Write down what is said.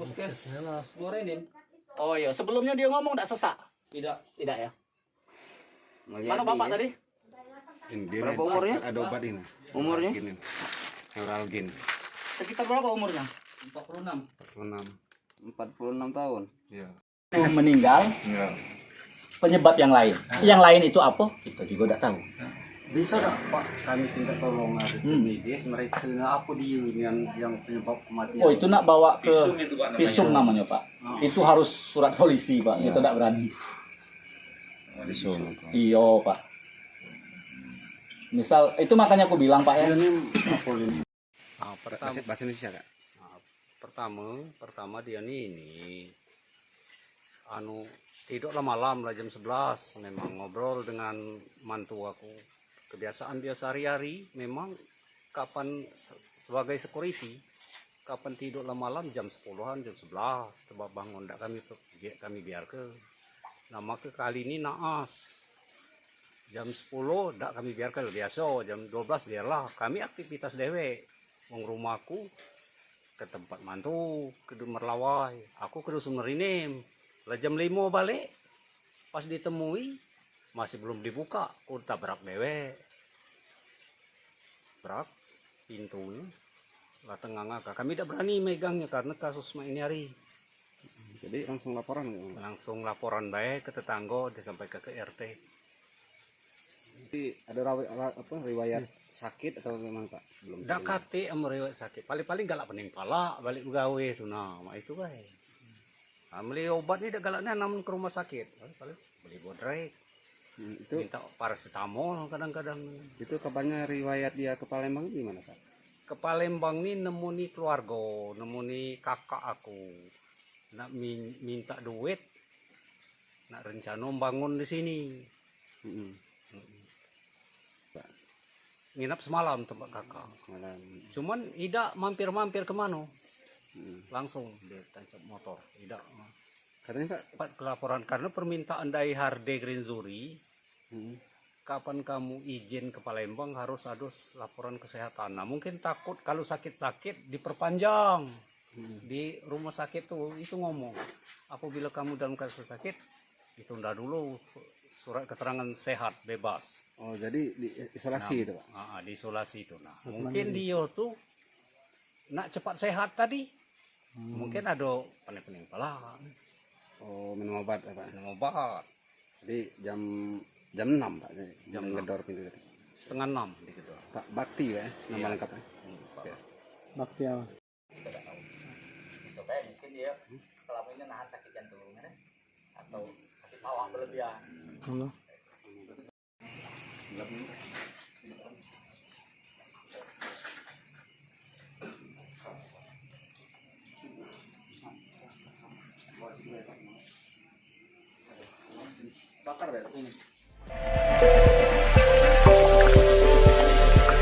Puskes Lurenin. Oh iya, sebelumnya dia ngomong tidak sesak? Tidak. Tidak ya? Mana bapak tadi? Berapa umurnya? Ada obat ini. Umurnya? Neuralgin. Sekitar berapa umurnya? 46. 46 tahun. Ya. Meninggal. Ya. Penyebab yang lain. Yang lain itu apa? Kita juga tidak tahu. Bisa tak Pak kami minta tolong medis mereka apa dia yang penyebab kematian. Oh itu nak bawa ke visum namanya Pak. Itu harus surat polisi Pak. Kita tidak berani. Visum. Iya Pak. Misal itu makanya aku bilang Pak ya. Ini apa ini? Bahasa Indonesia Kak. Pertama dia ini tidurlah malam lah jam 11 memang ngobrol dengan mantu aku. Kebiasaan dia sehari-hari memang kapan sebagai security kapan tidurlah malam jam 10-an jam 11 tebak bangun ndak kami biarkan. Nah maka kali ini naas jam 10 ndak kami biarkan biasa jam 12 biarlah kami aktivitas dewe wong rumahku ke tempat mantu ke Merlawai aku ke Dusun Merinim lah jam 5 balik pas ditemui masih belum dibuka aku tabrak dewe brak pintunya lah tengah ngaka kami tidak berani megangnya karena kasus ini hari Jadi langsung laporan baik ke tetangga disampaikan ke RT. Jadi ada riwayat sakit atau memang Pak sebelum Dak kate riwayat sakit paling galak pening pala balik begawe tuh nah itu baik. Beli obat nih galaknya namun ke rumah sakit paling beli bodrek. Itu minta paracetamol kadang-kadang. Itu kabarnya riwayat dia ke Palembang gimana Pak? Ke Palembang nih nemuni keluarga, nemuni kakak aku. Nak minta duit, nak rencana bangun di sini. Nginap semalam tempat kakak. Semalam. Cuman tidak mampir-mampir kemana. Langsung dia tancap motor. Tidak. Katanya Pak Kelaporan karena permintaan dari Harde Grenzuri. Kapan kamu izin ke Palembang harus ada laporan kesehatan. Nah mungkin takut kalau sakit-sakit diperpanjang di rumah sakit tuh itu ngomong. Apabila kamu dalam kasus sakit ditunda dulu surat keterangan sehat bebas. Oh jadi di isolasi itu Pak? Di isolasi itu. Nah mungkin dia tuh nak cepat sehat tadi. Mungkin ada pening-pening pala. Oh minum obat Pak? Minum obat. Jadi jam 6 Pak, jam ngedor pintu tadi. 5:30 digedor. Pak Bakti ya, nama lengkapnya. Bakti apa? Bisa kayak mungkin dia selama ini nahan sakit jantung atau sakit bawah berlebihan. Bakar deh ini.